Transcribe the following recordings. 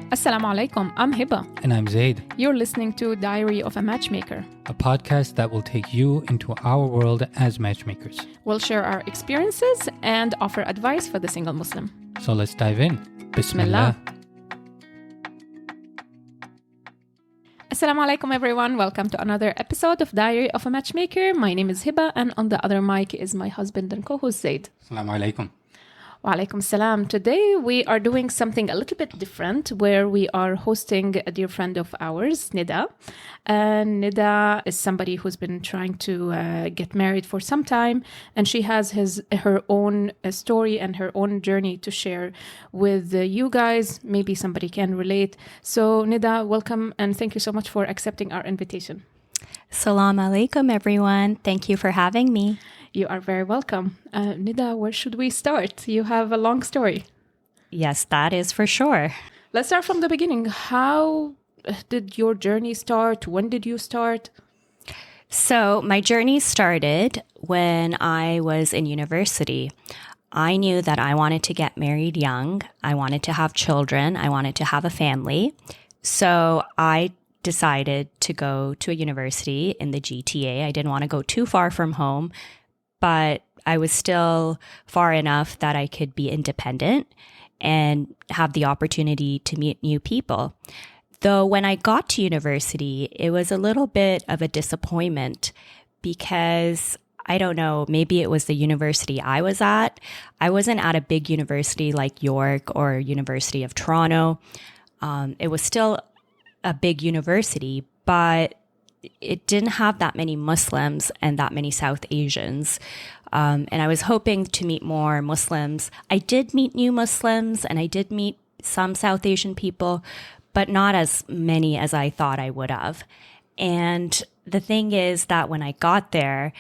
Assalamu alaikum, I'm Hiba. And I'm Zaid, You're listening to Diary of a Matchmaker. a podcast that will take you into our world as matchmakers. We'll share our experiences and offer advice for the single Muslim. So let's dive in. Bismillah. Assalamu alaikum everyone, welcome to another episode of Diary of a Matchmaker. My name is Hiba and on the other mic is my husband and co-host Zaid. Assalamu alaikum. Wa alaikum salam. Today we are doing something a little bit different where we are hosting a dear friend of ours, Nida. And Nida is somebody who's been trying to get married for some time, and she has her own story and her own journey to share with you guys. Maybe somebody can relate. So Nida, welcome and thank you so much for accepting our invitation. Salam alaikum, everyone. Thank you for having me. You are very welcome. Nida, where should we start? You have a long story. Yes, that is for sure. Let's start from the beginning. How did your journey start? When did you start? So my journey started when I was in university. I knew that I wanted to get married young. I wanted to have children. I wanted to have a family. So I decided to go to a university in the GTA. I didn't want to go too far from home, but I was still far enough that I could be independent and have the opportunity to meet new people. Though when I got to university, it was a little bit of a disappointment because I don't know, maybe it was the university I was at. I wasn't at a big university like York or University of Toronto. It was still a big university, but it didn't have that many Muslims and that many South Asians. And I was hoping to meet more Muslims. I did meet new Muslims and I did meet some South Asian people, but not as many as I thought I would have. And the thing is that when I got there,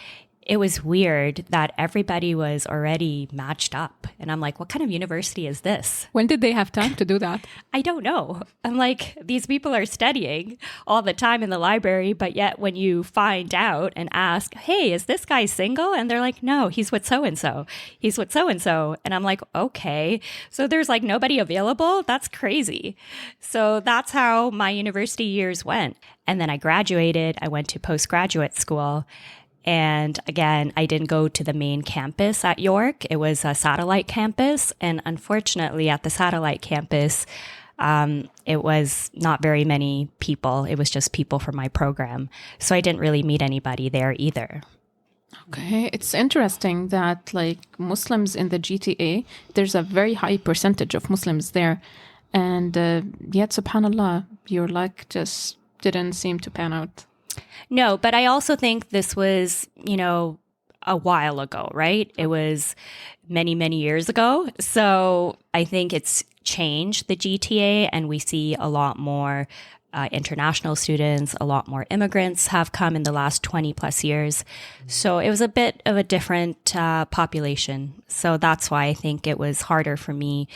it was weird that everybody was already matched up. And I'm like, what kind of university is this? When did they have time to do that? I don't know. I'm like, these people are studying all the time in the library, but yet when you find out and ask, hey, is this guy single? And they're like, no, he's with so-and-so. He's with so-and-so. And I'm like, okay. So there's like nobody available? That's crazy. So that's how my university years went. And then I graduated. I went to postgraduate school. And again, I didn't go to the main campus at York. It was a satellite campus. And unfortunately, at the satellite campus, it was not very many people. It was just people from my program. So I didn't really meet anybody there either. Okay, it's interesting that like Muslims in the GTA, there's a very high percentage of Muslims there. And yet, subhanAllah, your luck just didn't seem to pan out. No, but I also think this was, a while ago, right? It was many, many years ago. So I think it's changed the GTA and we see a lot more international students, a lot more immigrants have come in the last 20 plus years. So it was a bit of a different population. So that's why I think it was harder for me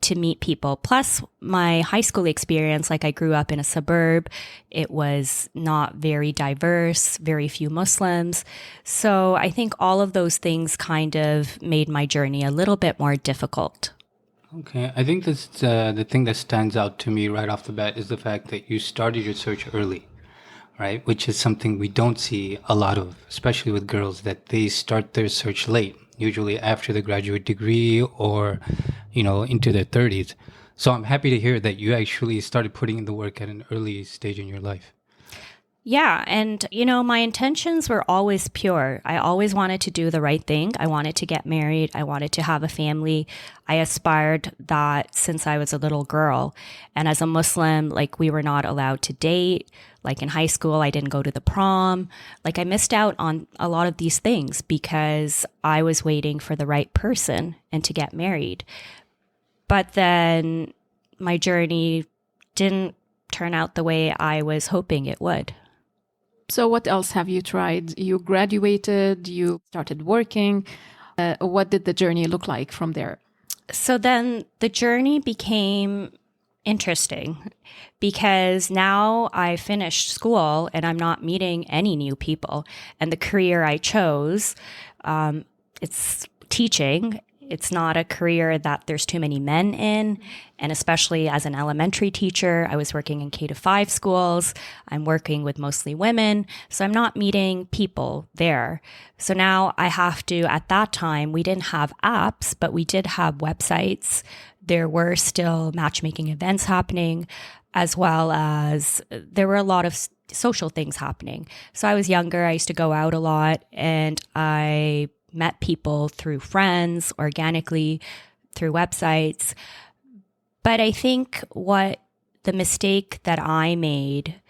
to meet people. Plus my high school experience, like I grew up in a suburb, it was not very diverse, very few Muslims. So I think all of those things kind of made my journey a little bit more difficult. Okay, I think that's the thing that stands out to me right off the bat is the fact that you started your search early, right? Which is something we don't see a lot of, especially with girls, that they start their search late, usually after the graduate degree or, into their 30s. So I'm happy to hear that you actually started putting in the work at an early stage in your life. Yeah. And, my intentions were always pure. I always wanted to do the right thing. I wanted to get married. I wanted to have a family. I aspired that since I was a little girl. And as a Muslim, like we were not allowed to date. Like in high school, I didn't go to the prom. Like I missed out on a lot of these things because I was waiting for the right person and to get married. But then my journey didn't turn out the way I was hoping it would. So what else have you tried? You graduated, you started working. What did the journey look like from there? So then the journey became interesting because now I finished school and I'm not meeting any new people. And the career I chose, it's teaching. It's not a career that there's too many men in. And especially as an elementary teacher, I was working in K-5 schools. I'm working with mostly women. So I'm not meeting people there. So now I have to, at that time, we didn't have apps, but we did have websites. There were still matchmaking events happening, as well as there were a lot of social things happening. So I was younger. I used to go out a lot, and I met people through friends, organically, through websites. But I think what the mistake that I made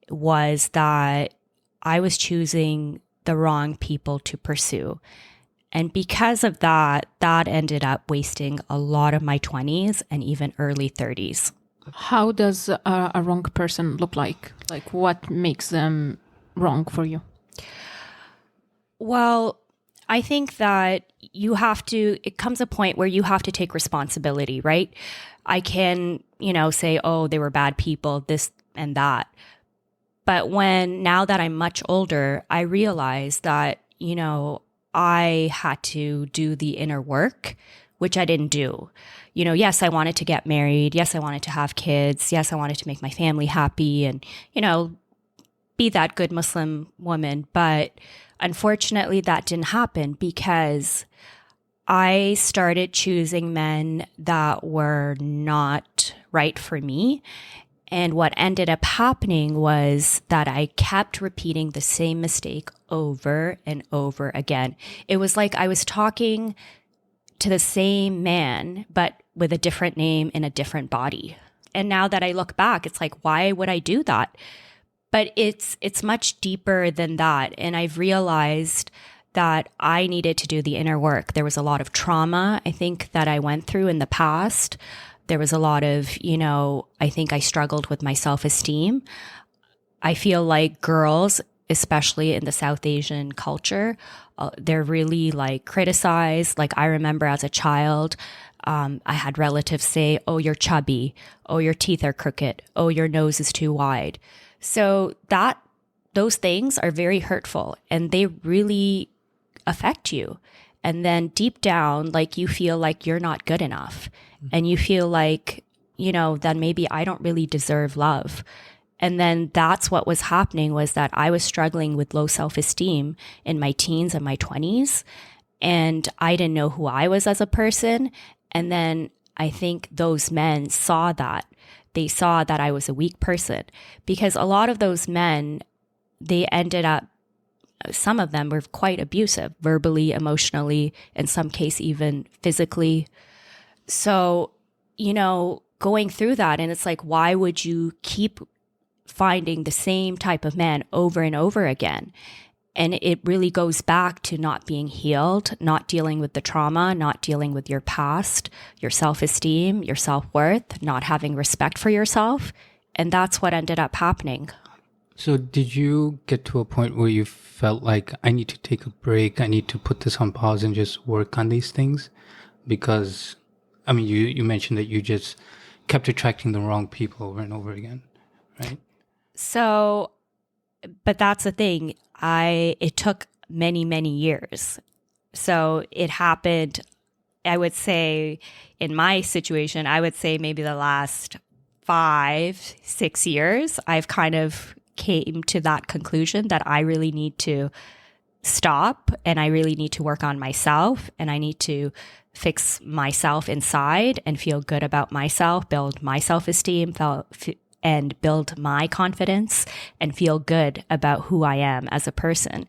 was that I was choosing the wrong people to pursue. And because of that, that ended up wasting a lot of my 20s and even early 30s. How does a wrong person look like? Like, what makes them wrong for you? Well, I think that it comes a point where you have to take responsibility, right? I can, say, oh, they were bad people, this and that. But now that I'm much older, I realize that, I had to do the inner work, which I didn't do. Yes, I wanted to get married. Yes, I wanted to have kids. Yes, I wanted to make my family happy and, be that good Muslim woman. But unfortunately, that didn't happen because I started choosing men that were not right for me. And what ended up happening was that I kept repeating the same mistake over and over again. It was like I was talking to the same man, but with a different name in a different body. And now that I look back, it's like, why would I do that? But it's much deeper than that. And I've realized that I needed to do the inner work. There was a lot of trauma, I think, that I went through in the past. There was a lot of, I think I struggled with my self-esteem. I feel like girls, especially in the South Asian culture, they're really like criticized. Like I remember as a child, I had relatives say, oh, you're chubby. Oh, your teeth are crooked. Oh, your nose is too wide. So those things are very hurtful and they really affect you. And then deep down, like you feel like you're not good enough. And you feel like, then maybe I don't really deserve love. And then that's what was happening, was that I was struggling with low self-esteem in my teens and my 20s. And I didn't know who I was as a person. And then I think those men saw that. They saw that I was a weak person, because a lot of those men, they ended up, some of them were quite abusive, verbally, emotionally, in some case, even physically. So, going through that, and it's like, why would you keep finding the same type of man over and over again? And it really goes back to not being healed, not dealing with the trauma, not dealing with your past, your self-esteem, your self-worth, not having respect for yourself. And that's what ended up happening. So did you get to a point where you felt like, I need to take a break, I need to put this on pause and just work on these things? Because, you mentioned that you just kept attracting the wrong people over and over again, right? So, but that's the thing. It took many, many years. So it happened, I would say, in my situation, I would say maybe the last 5-6 years, I've kind of came to that conclusion that I really need to stop and I really need to work on myself and I need to fix myself inside and feel good about myself, build my self-esteem, and build my confidence and feel good about who I am as a person.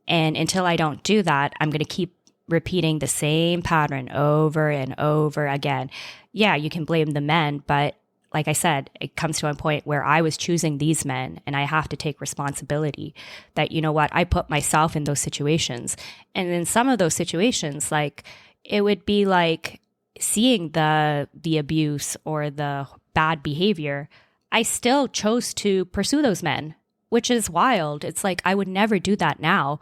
And until I don't do that, I'm going to keep repeating the same pattern over and over again. Yeah, you can blame the men, but like I said, it comes to a point where I was choosing these men and I have to take responsibility that, I put myself in those situations. And in some of those situations, like it would be like seeing the abuse or the bad behavior, I still chose to pursue those men, which is wild. It's like, I would never do that now.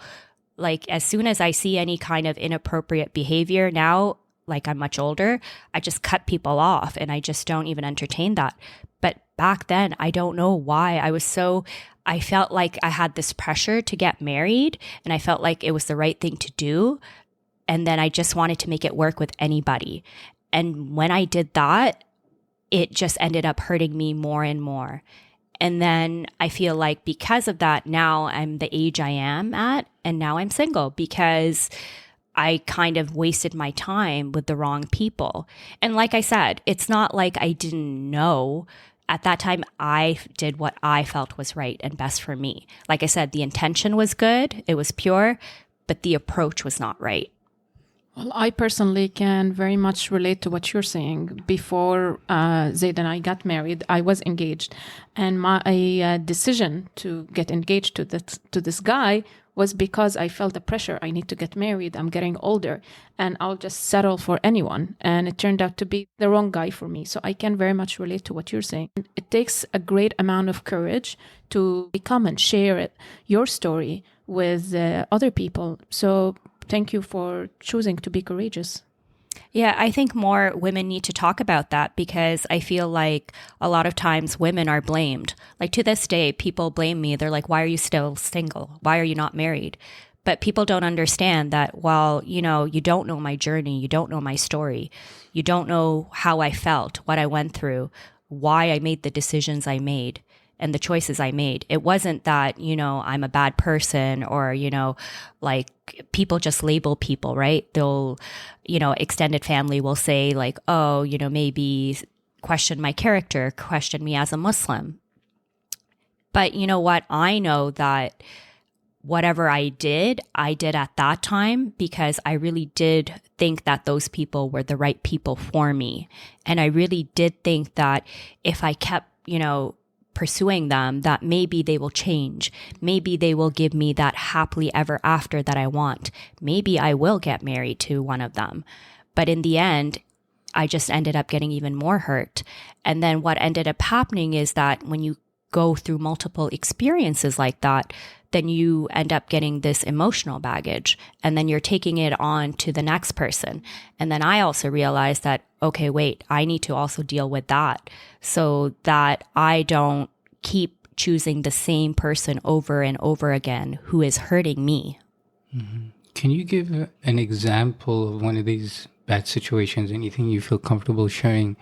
Like as soon as I see any kind of inappropriate behavior now, like I'm much older, I just cut people off and I just don't even entertain that. But back then, I don't know why I felt like I had this pressure to get married and I felt like it was the right thing to do. And then I just wanted to make it work with anybody. And when I did that, it just ended up hurting me more and more. And then I feel like because of that, now I'm the age I am at, and now I'm single because I kind of wasted my time with the wrong people. And like I said, it's not like I didn't know. At that time, I did what I felt was right and best for me. Like I said, the intention was good, it was pure, but the approach was not right. Well, I personally can very much relate to what you're saying. Before Zaid and I got married, I was engaged, and my decision to get engaged to this guy was because I felt the pressure. I need to get married. I'm getting older, and I'll just settle for anyone. And it turned out to be the wrong guy for me. So I can very much relate to what you're saying. It takes a great amount of courage to become and share your story with other people. So thank you for choosing to be courageous. Yeah, I think more women need to talk about that because I feel like a lot of times women are blamed. Like to this day, people blame me. They're like, why are you still single? Why are you not married? But people don't understand that, well, you don't know my journey. You don't know my story. You don't know how I felt, what I went through, why I made the decisions I made and the choices I made. It wasn't that, I'm a bad person or, like people just label people, right? They'll, extended family will say like, oh, maybe question my character, question me as a Muslim. But you know what? I know that whatever I did at that time because I really did think that those people were the right people for me. And I really did think that if I kept, pursuing them, that maybe they will change. Maybe they will give me that happily ever after that I want. Maybe I will get married to one of them. But in the end, I just ended up getting even more hurt. And then what ended up happening is that when you go through multiple experiences like that, then you end up getting this emotional baggage and then you're taking it on to the next person. And then I also realized that, okay, wait, I need to also deal with that so that I don't keep choosing the same person over and over again who is hurting me. Mm-hmm. Can you give an example of one of these bad situations, anything you feel comfortable sharing,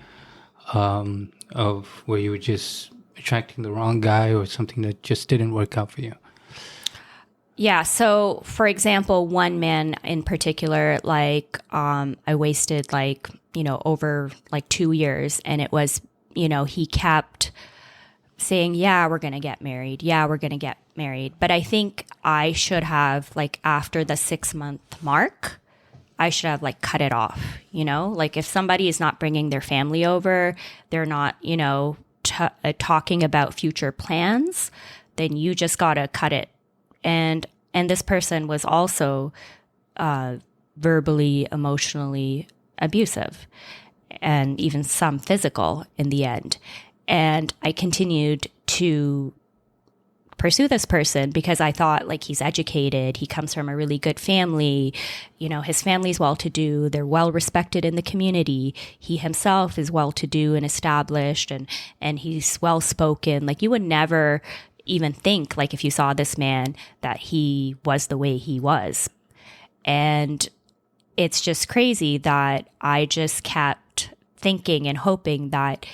of where you were just attracting the wrong guy or something that just didn't work out for you? Yeah. So for example, one man in particular, like, I wasted over 2 years and it was, he kept saying, yeah, we're going to get married. Yeah, we're going to get married. But I think I should have after the 6-month mark, I should have cut it off, if somebody is not bringing their family over, they're not, talking about future plans, then you just got to cut it. And this person was also verbally, emotionally abusive and even some physical in the end. And I continued to pursue this person because I thought he's educated. He comes from a really good family. His family's well-to-do. They're well-respected in the community. He himself is well-to-do and established and he's well-spoken. You would never even think if you saw this man that he was the way he was. And it's just crazy that I just kept thinking and hoping that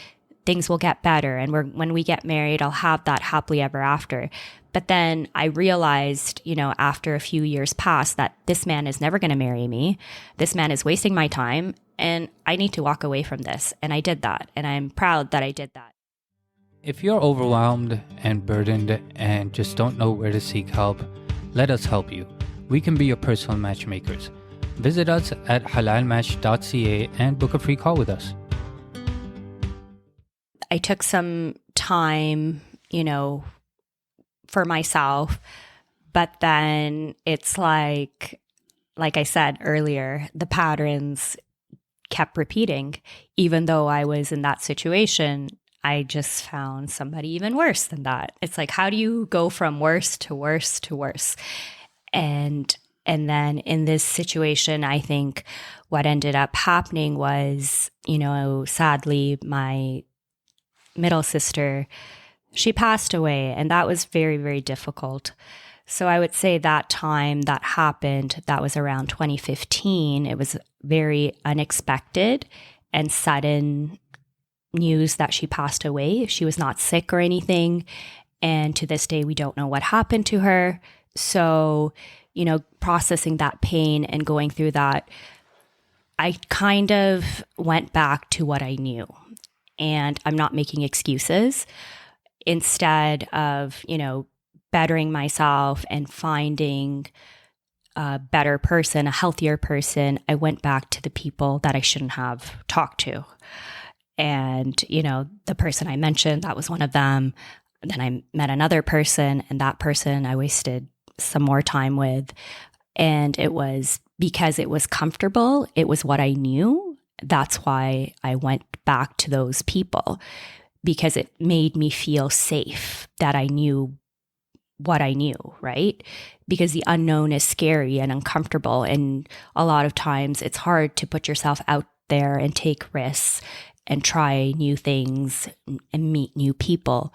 things will get better. And when we get married, I'll have that happily ever after. But then I realized, after a few years passed that this man is never going to marry me. This man is wasting my time and I need to walk away from this. And I did that. And I'm proud that I did that. If you're overwhelmed and burdened and just don't know where to seek help, let us help you. We can be your personal matchmakers. Visit us at halalmatch.ca and book a free call with us. I took some time, for myself, but then it's like I said earlier, the patterns kept repeating. Even though I was in that situation, I just found somebody even worse than that. It's how do you go from worse to worse to worse? And then in this situation, I think what ended up happening was, sadly, my middle sister, she passed away, and that was very, very difficult. So I would say that time that happened, that was around 2015. It was very unexpected and sudden news that she passed away. She was not sick or anything. And to this day, we don't know what happened to her. So, processing that pain and going through that, I kind of went back to what I knew. And I'm not making excuses. Instead of, bettering myself and finding a better person, a healthier person, I went back to the people that I shouldn't have talked to. And, the person I mentioned, that was one of them. Then I met another person, and that person I wasted some more time with. And it was because it was comfortable. It was what I knew. That's why I went back to those people, because it made me feel safe that I knew what I knew, right? Because the unknown is scary and uncomfortable. And a lot of times it's hard to put yourself out there and take risks and try new things and meet new people.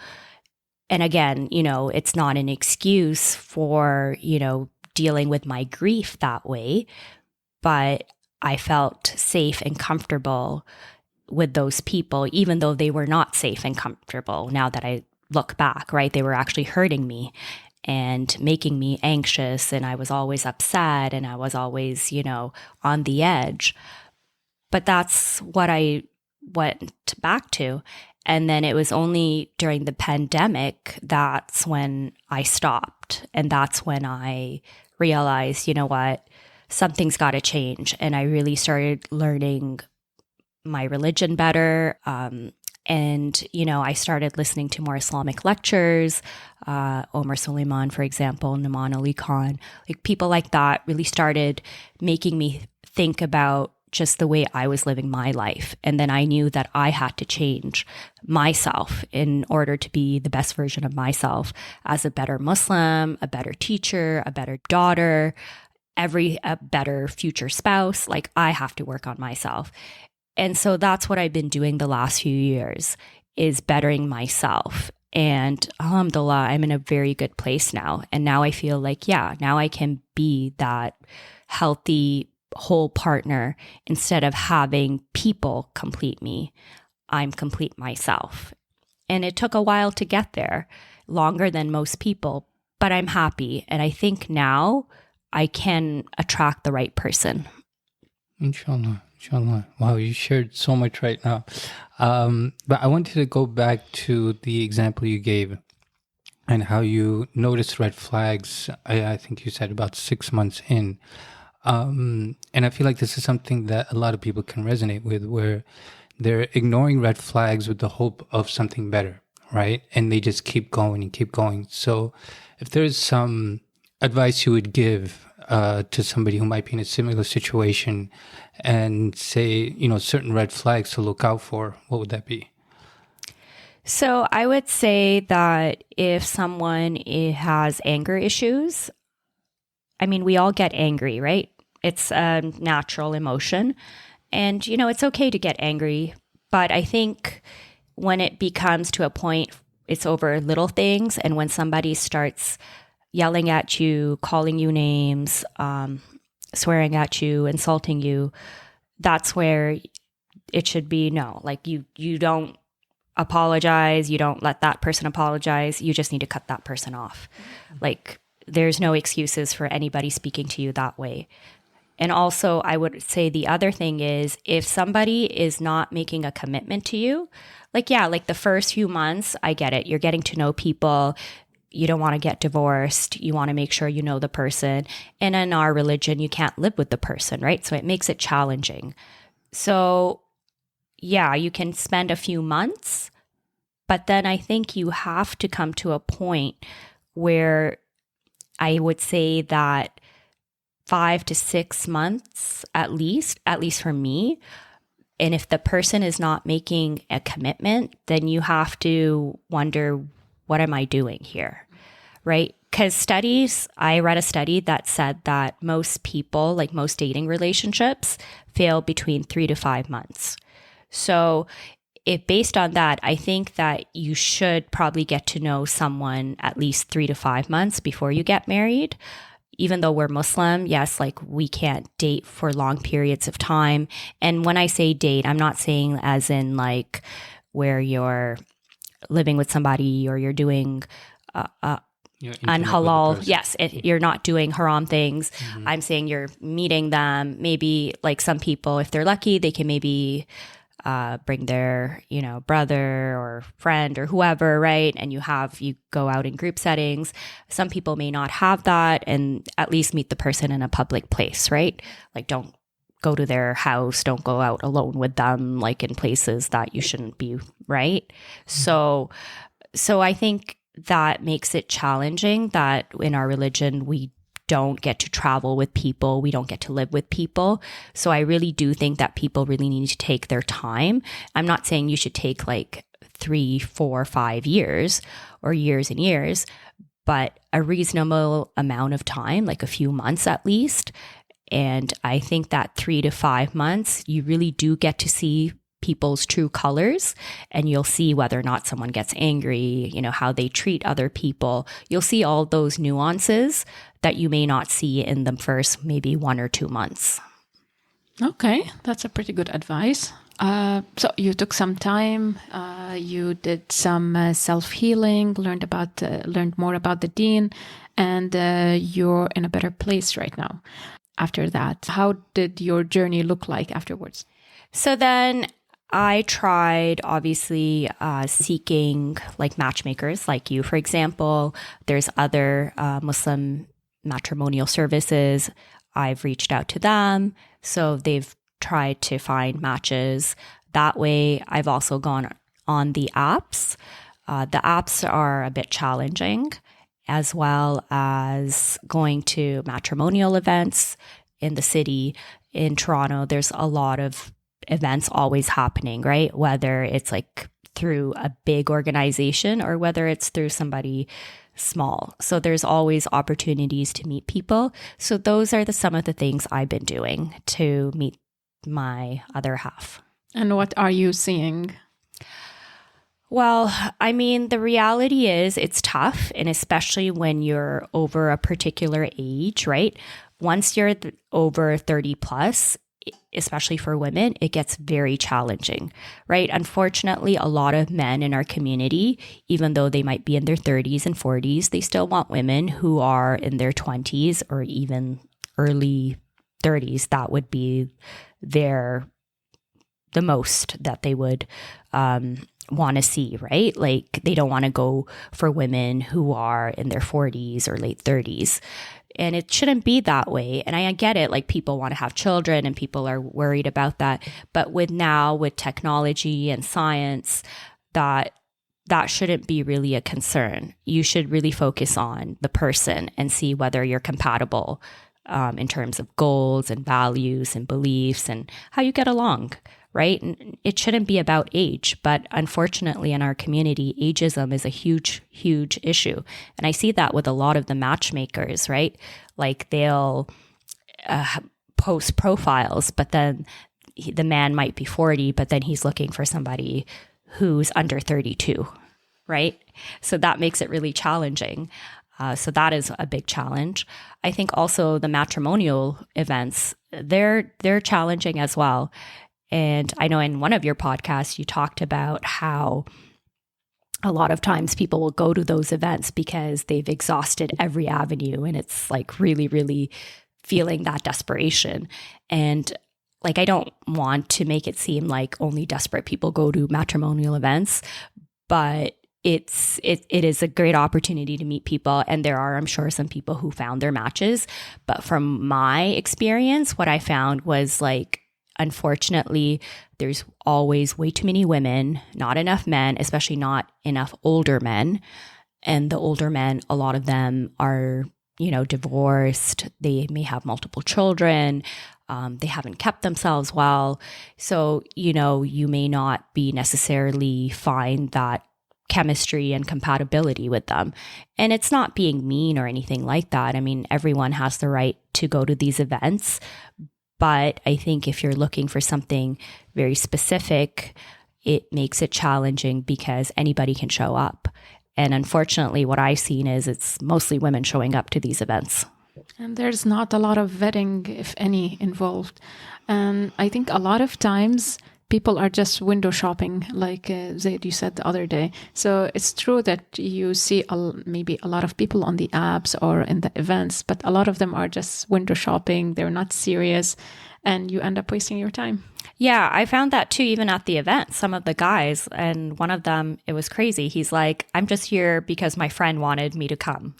And again, it's not an excuse for, dealing with my grief that way, but I felt safe and comfortable with those people, even though they were not safe and comfortable. Now that I look back, right? They were actually hurting me and making me anxious. And I was always upset and I was always, on the edge. But that's what I went back to. And then it was only during the pandemic, that's when I stopped. And that's when I realized, something's got to change. And I really started learning my religion better. I started listening to more Islamic lectures, Omar Suleiman, for example, Naman Ali Khan, like people like that really started making me think about just the way I was living my life. And then I knew that I had to change myself in order to be the best version of myself as a better Muslim, a better teacher, a better daughter, a better future spouse. Like I have to work on myself. And so that's what I've been doing the last few years, is bettering myself. And alhamdulillah, I'm in a very good place now. And now I feel like, now I can be that healthy, whole partner instead of having people complete me. I'm complete myself. And it took a while to get there, longer than most people, but I'm happy. And I think now I can attract the right person. Inshallah. Inshallah. Wow, you shared so much right now. But I wanted to go back to the example you gave and how you noticed red flags. I think you said about 6 months in. And I feel like this is something that a lot of people can resonate with, where they're ignoring red flags with the hope of something better, right? And they just keep going and keep going. So if there's some advice you would give to somebody who might be in a similar situation and say, certain red flags to look out for, what would that be? So I would say that if someone has anger issues, we all get angry, right? It's a natural emotion. And, it's okay to get angry. But I think when it becomes to a point, it's over little things. And when somebody starts yelling at you, calling you names, swearing at you, insulting you, that's where it should be no. Like you don't apologize. You don't let that person apologize. You just need to cut that person off. Like there's no excuses for anybody speaking to you that way. And also, I would say the other thing is if somebody is not making a commitment to you, like the first few months, I get it. You're getting to know people. You don't want to get divorced. You want to make sure you know the person. And in our religion, you can't live with the person, right? So it makes it challenging. So you can spend a few months, but then I think you have to come to a point where I would say that 5 to 6 months at least for me. And if the person is not making a commitment, then you have to wonder, what am I doing here? Right? Because I read a study that said that most people, like most dating relationships, fail between 3 to 5 months. So based on that, I think that you should probably get to know someone at least 3 to 5 months before you get married. Even though we're Muslim, yes, like we can't date for long periods of time. And when I say date, I'm not saying as in like where you're living with somebody or you're doing unhalal. Yes, you're not doing haram things. Mm-hmm. I'm saying you're meeting them. Maybe like some people, if they're lucky, they can maybe bring their, brother or friend or whoever, right? And you go out in group settings. Some people may not have that, and at least meet the person in a public place, right? Like don't go to their house, don't go out alone with them, like in places that you shouldn't be, right? Mm-hmm. So I think that makes it challenging that in our religion, we don't get to travel with people. We don't get to live with people. So I really do think that people really need to take their time. I'm not saying you should take like 3, 4, 5 years or years and years, but a reasonable amount of time, like a few months at least. And I think that 3 to 5 months, you really do get to see people's true colors, and you'll see whether or not someone gets angry, how they treat other people. You'll see all those nuances that you may not see in the first maybe 1 or 2 months. Okay, that's a pretty good advice. So you took some time, you did some self-healing, learned more about the deen, and you're in a better place right now. After that, how did your journey look like afterwards? So then I tried, obviously, seeking like matchmakers like you, for example. There's other Muslim matrimonial services. I've reached out to them. So they've tried to find matches that way. I've also gone on the apps. The apps are a bit challenging, as well as going to matrimonial events in the city. In Toronto, there's a lot of events always happening, right? Whether it's like through a big organization or whether it's through somebody small. So there's always opportunities to meet people. So those are some of the things I've been doing to meet my other half. And what are you seeing? Well, I mean, the reality is it's tough, and especially when you're over a particular age, right? Once you're over 30 plus, especially for women, it gets very challenging, right? Unfortunately, a lot of men in our community, even though they might be in their 30s and 40s, they still want women who are in their 20s or even early 30s. That would be the most that they would want to see, right? Like they don't want to go for women who are in their 40s or late 30s. And it shouldn't be that way. And I get it, like people want to have children and people are worried about that. But with technology and science, that shouldn't be really a concern. You should really focus on the person and see whether you're compatible in terms of goals and values and beliefs and how you get along, right? And it shouldn't be about age, but unfortunately in our community, ageism is a huge, huge issue. And I see that with a lot of the matchmakers, right? Like they'll post profiles, but then the man might be 40, but then he's looking for somebody who's under 32, right? So that makes it really challenging. So that is a big challenge. I think also the matrimonial events, they're challenging as well. And I know in one of your podcasts, you talked about how a lot of times people will go to those events because they've exhausted every avenue and it's like really, really feeling that desperation. And like, I don't want to make it seem like only desperate people go to matrimonial events, but it is a great opportunity to meet people. And there are, I'm sure, some people who found their matches. But from my experience, what I found was like, unfortunately, there's always way too many women, not enough men, especially not enough older men. And the older men, a lot of them are, divorced. They may have multiple children. They haven't kept themselves well. So, you may not be necessarily find that chemistry and compatibility with them. And it's not being mean or anything like that. I mean, everyone has the right to go to these events. But I think if you're looking for something very specific, it makes it challenging because anybody can show up. And unfortunately, what I've seen is it's mostly women showing up to these events. And there's not a lot of vetting, if any, involved. And I think a lot of times people are just window shopping, like Zaid, you said the other day. So it's true that you see maybe a lot of people on the apps or in the events, but a lot of them are just window shopping. They're not serious, and you end up wasting your time. Yeah, I found that too, even at the event. Some of the guys, and one of them, it was crazy. He's like, I'm just here because my friend wanted me to come.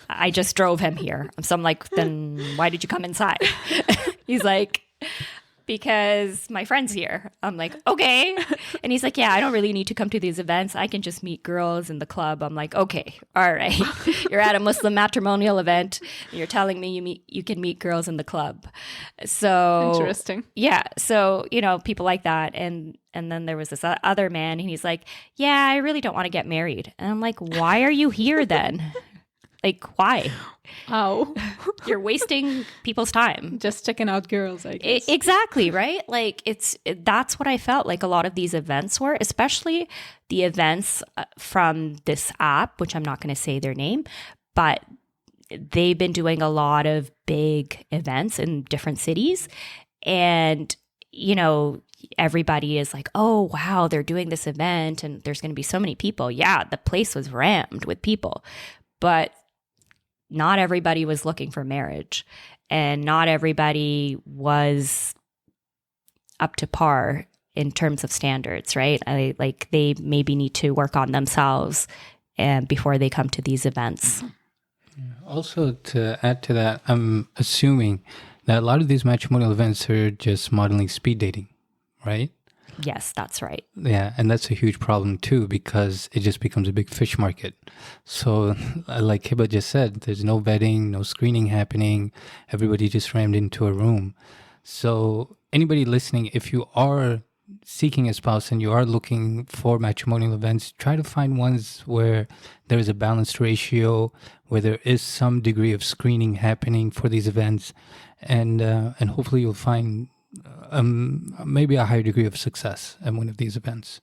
I just drove him here. So I'm like, then why did you come inside? He's like, because my friend's here. I'm like, okay. And he's like, yeah, I don't really need to come to these events. I can just meet girls in the club. I'm like, okay, all right. You're at a Muslim matrimonial event. And you're telling me you can meet girls in the club. So interesting. Yeah. So, people like that. And then there was this other man, and he's like, yeah, I really don't want to get married. And I'm like, why are you here then? Like, why? How? You're wasting people's time. Just checking out girls, I guess. Exactly, right? Like, that's what I felt like a lot of these events were, especially the events from this app, which I'm not going to say their name, but they've been doing a lot of big events in different cities. And, everybody is like, oh, wow, they're doing this event and there's going to be so many people. Yeah, the place was rammed with people. But not everybody was looking for marriage, and not everybody was up to par in terms of standards, right? They maybe need to work on themselves and before they come to these events. Also, to add to that, I'm assuming that a lot of these matrimonial events are just modeling speed dating, right? Yes, that's right. Yeah, and that's a huge problem too, because it just becomes a big fish market. So like Hiba just said, there's no vetting, no screening happening. Everybody just rammed into a room. So anybody listening, if you are seeking a spouse and you are looking for matrimonial events, try to find ones where there is a balanced ratio, where there is some degree of screening happening for these events, and hopefully you'll find maybe a higher degree of success at one of these events.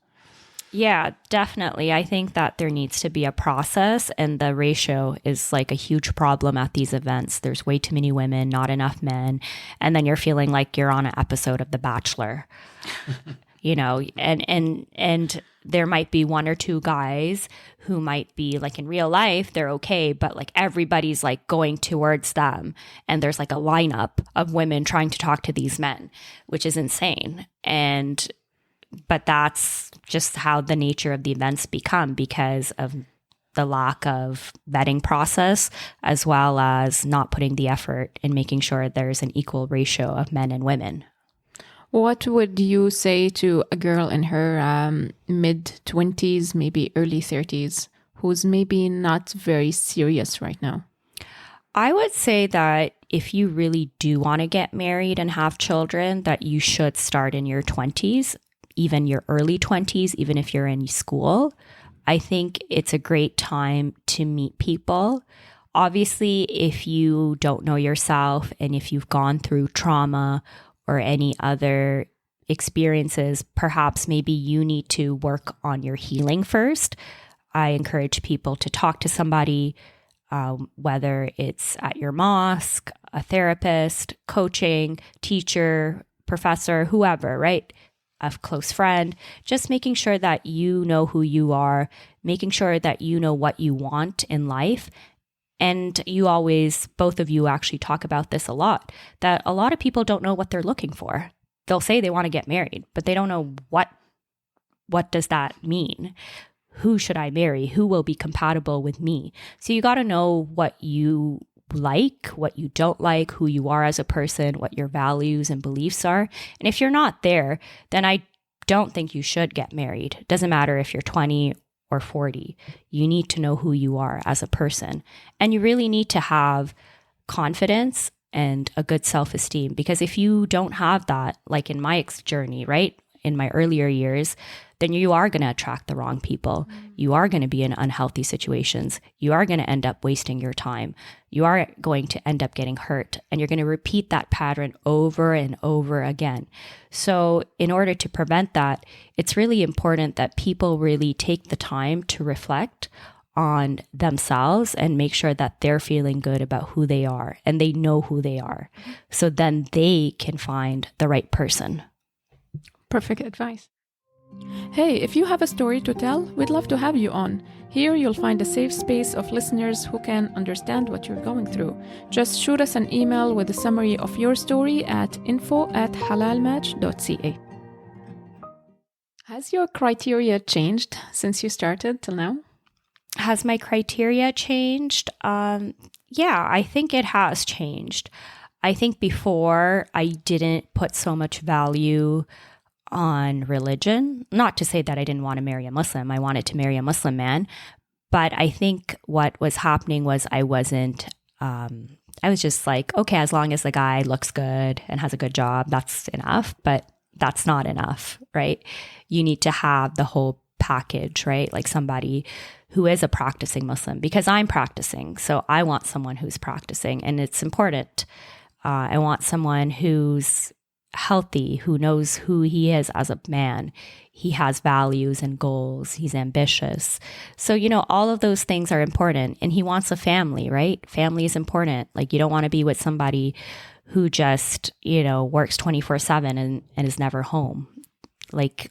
Yeah, definitely. I think that there needs to be a process, and the ratio is like a huge problem at these events. There's way too many women, not enough men. And then you're feeling like you're on an episode of The Bachelor, and there might be one or two guys who might be like in real life, they're okay, but like everybody's like going towards them. And there's like a lineup of women trying to talk to these men, which is insane. But that's just how the nature of the events become because of the lack of vetting process, as well as not putting the effort in making sure there's an equal ratio of men and women. What would you say to a girl in her mid-20s, maybe early 30s, who's maybe not very serious right now? I would say that if you really do want to get married and have children, that you should start in your 20s, even your early 20s, even if you're in school. I think it's a great time to meet people. Obviously, if you don't know yourself and if you've gone through trauma or any other experiences, perhaps maybe you need to work on your healing first. I encourage people to talk to somebody, whether it's at your mosque, a therapist, coaching, teacher, professor, whoever, right? A close friend, just making sure that you know who you are, making sure that you know what you want in life. And both of you actually talk about this a lot, that a lot of people don't know what they're looking for. They'll say they want to get married, but they don't know what does that mean? Who should I marry? Who will be compatible with me? So you got to know what you like, what you don't like, who you are as a person, what your values and beliefs are. And if you're not there, then I don't think you should get married. It doesn't matter if you're 20 or 40. You need to know who you are as a person. And you really need to have confidence and a good self-esteem, because if you don't have that, like in my journey, right? In my earlier years, then you are going to attract the wrong people. You are going to be in unhealthy situations. You are going to end up wasting your time. You are going to end up getting hurt, and you're going to repeat that pattern over and over again. So in order to prevent that, it's really important that people really take the time to reflect on themselves and make sure that they're feeling good about who they are and they know who they are. So then they can find the right person. Perfect advice. Hey, if you have a story to tell, we'd love to have you on. Here you'll find a safe space of listeners who can understand what you're going through. Just shoot us an email with a summary of your story at info@halalmatch.ca. Has your criteria changed since you started till now? Has my criteria changed? Yeah, I think it has changed. I think before I didn't put so much value on religion. Not to say that I didn't want to marry a Muslim. I wanted to marry a Muslim man. But I think what was happening was I was just like, okay, as long as the guy looks good and has a good job, that's enough. But that's not enough, right? You need to have the whole package, right? Like somebody who is a practicing Muslim, because I'm practicing. So I want someone who's practicing, and it's important. I want someone who's healthy, who knows who he is as a man. He has values and goals. He's ambitious. So, all of those things are important. And he wants a family, right? Family is important. Like, you don't want to be with somebody who just, works 24/7 and is never home. Like,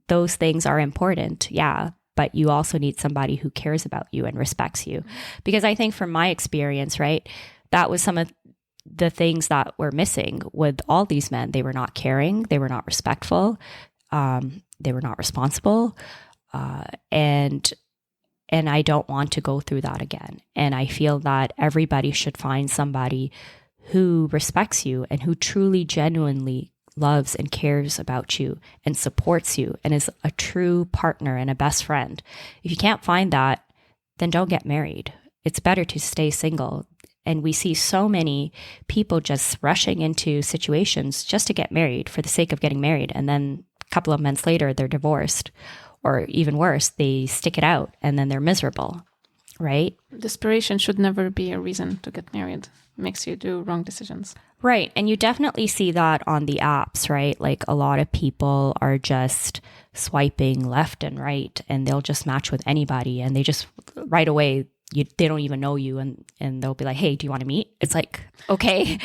those things are important. Yeah. But you also need somebody who cares about you and respects you. Because I think from my experience, right, that was some of the things that were missing with all these men. They were not caring. They were not respectful. They were not responsible. And I don't want to go through that again. And I feel that everybody should find somebody who respects you and who truly, genuinely loves and cares about you and supports you and is a true partner and a best friend. If you can't find that, then don't get married. It's better to stay single. And we see so many people just rushing into situations just to get married for the sake of getting married. And then a couple of months later, they're divorced. Or even worse, they stick it out and then they're miserable, right? Desperation should never be a reason to get married. It makes you do wrong decisions. Right. And you definitely see that on the apps, right? Like a lot of people are just swiping left and right, and they'll just match with anybody, and they just right away, they don't even know you, and they'll be like, hey, do you want to meet? It's like, okay.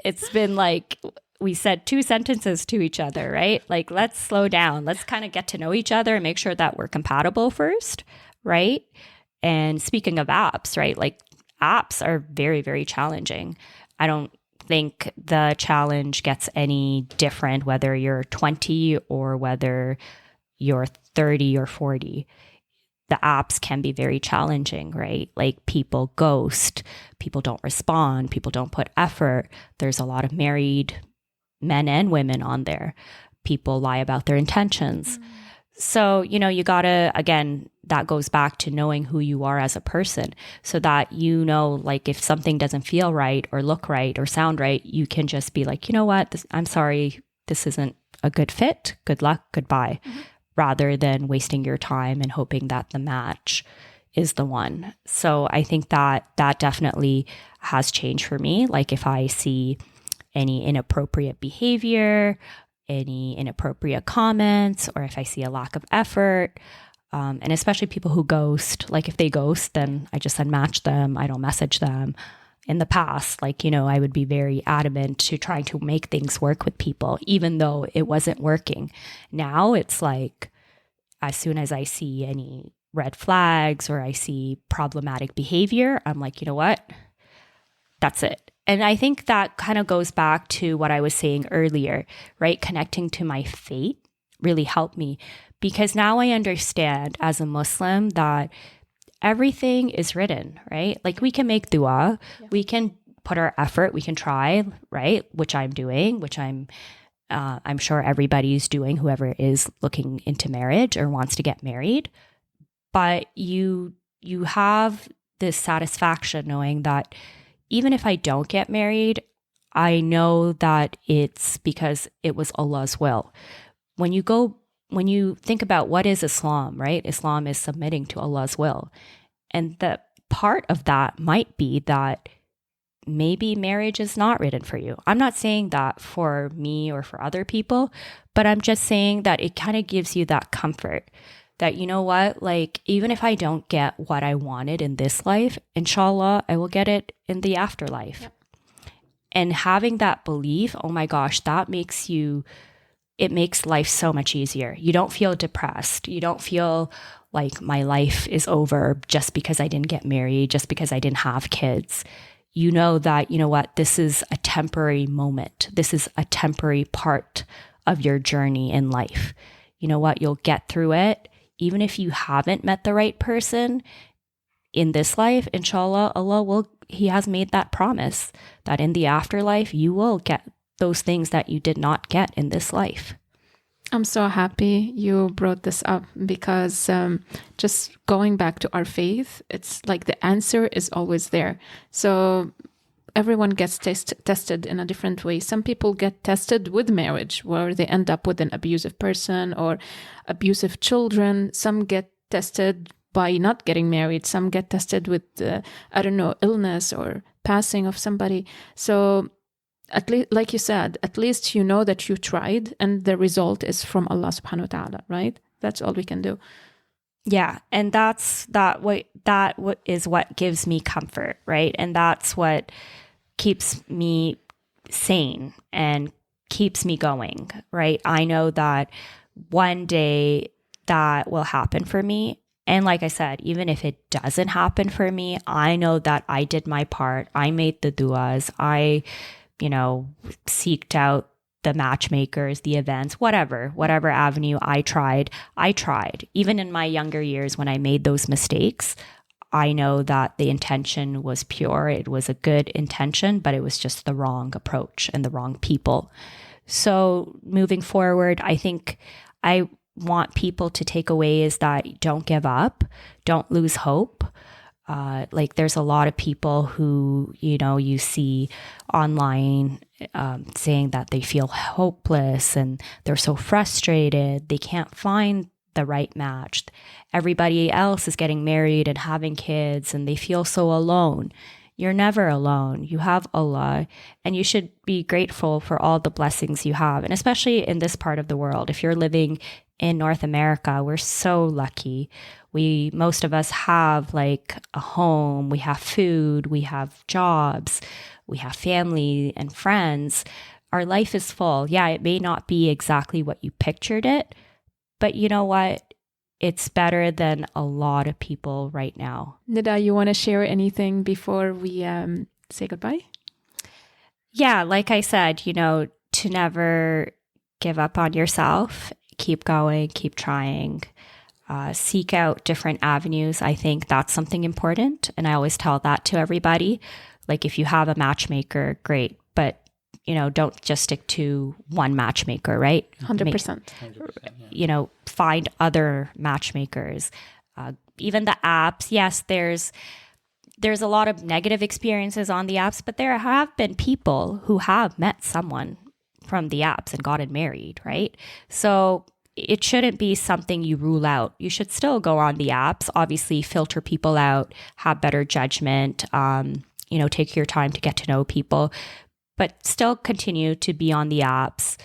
It's been like we said 2 sentences to each other, right? Like, let's slow down. Let's kind of get to know each other and make sure that we're compatible first, right? And speaking of apps, right? Like, apps are very, very challenging. I don't think the challenge gets any different whether you're 20 or whether you're 30 or 40. The apps can be very challenging, right? Like, people ghost, people don't respond, people don't put effort. There's a lot of married men and women on there. People lie about their intentions. So, you gotta, again, that goes back to knowing who you are as a person, so that, like, if something doesn't feel right or look right or sound right, you can just be like, you know what, I'm sorry, this isn't a good fit. Good luck, goodbye. Rather than wasting your time and hoping that the match is the one. So I think that definitely has changed for me. Like, if I see any inappropriate behavior, any inappropriate comments, or if I see a lack of effort, and especially people who ghost, like if they ghost, then I just unmatch them. I don't message them. In the past, like, I would be very adamant to trying to make things work with people, even though it wasn't working. Now it's like, as soon as I see any red flags or I see problematic behavior, I'm like, you know what? That's it. And I think that kind of goes back to what I was saying earlier, right? Connecting to my faith really helped me, because now I understand as a Muslim that everything is written, right? Like, we can make dua, we can put our effort, we can try, right? Which I'm doing, which I'm sure everybody's doing, whoever is looking into marriage or wants to get married. But you have this satisfaction knowing that even if I don't get married, I know that it's because it was Allah's will. when you think about what is Islam, right? Islam is submitting to Allah's will. And the part of that might be that maybe marriage is not written for you. I'm not saying that for me or for other people, but I'm just saying that it kind of gives you that comfort that, you know what, like, even if I don't get what I wanted in this life, inshallah, I will get it in the afterlife. Yep. And having that belief, oh my gosh, it makes life so much easier. You don't feel depressed. You don't feel like my life is over just because I didn't get married, just because I didn't have kids. You know that, you know what, this is a temporary moment. This is a temporary part of your journey in life. You know what, you'll get through it. Even if you haven't met the right person in this life, inshallah, He has made that promise that in the afterlife, you will get those things that you did not get in this life. I'm so happy you brought this up because just going back to our faith, it's like the answer is always there. So everyone gets tested in a different way. Some people get tested with marriage, where they end up with an abusive person or abusive children. Some get tested by not getting married. Some get tested with, illness or passing of somebody. So at least, like you said, at least you know that you tried and the result is from Allah subhanahu wa ta'ala, right? That's all we can do. Yeah. And that is what gives me comfort, right? And that's what keeps me sane and keeps me going, right? I know that one day that will happen for me. And like I said, even if it doesn't happen for me, I know that I did my part. I made the du'as. I seeked out the matchmakers, the events, whatever avenue I tried. Even in my younger years when I made those mistakes, I know that the intention was pure. It was a good intention, but it was just the wrong approach and the wrong people. So moving forward, I think I want people to take away is that don't give up, don't lose hope. Like there's a lot of people who, you see online saying that they feel hopeless and they're so frustrated. They can't find the right match. Everybody else is getting married and having kids and they feel so alone. You're never alone. You have Allah and you should be grateful for all the blessings you have. And especially in this part of the world, if you're living in North America, we're so lucky. Most of us have like a home, we have food, we have jobs, we have family and friends. Our life is full. Yeah, it may not be exactly what you pictured it, but you know what? It's better than a lot of people right now. Nida, you want to share anything before we say goodbye? Yeah, like I said, to never give up on yourself. Keep going, keep trying. Seek out different avenues. I think that's something important. And I always tell that to everybody. Like if you have a matchmaker, great. But, don't just stick to one matchmaker, right? 100%. Find other matchmakers. Even the apps, yes, there's a lot of negative experiences on the apps, but there have been people who have met someone from the apps and gotten married, right? So it shouldn't be something you rule out. You should still go on the apps, obviously filter people out, have better judgment, take your time to get to know people, but still continue to be on the apps,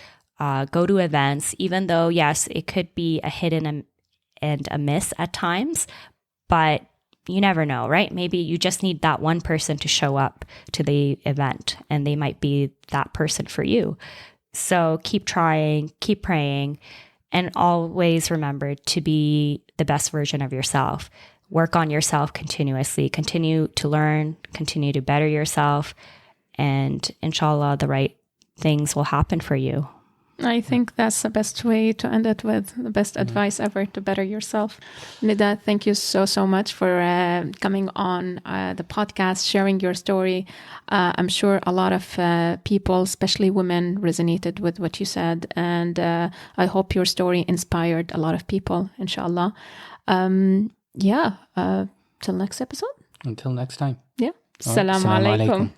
go to events, even though, yes, it could be a hit and a miss at times, but you never know, right? Maybe you just need that one person to show up to the event and they might be that person for you. So keep trying, keep praying, and always remember to be the best version of yourself. Work on yourself continuously, continue to learn, continue to better yourself, and inshallah, the right things will happen for you. I think that's the best way to end it with, the best advice ever to better yourself. Nida, thank you so much for coming on the podcast, sharing your story. I'm sure a lot of people, especially women, resonated with what you said. And I hope your story inspired a lot of people, inshallah. Till next episode. Until next time. Yeah. Assalamu alaikum.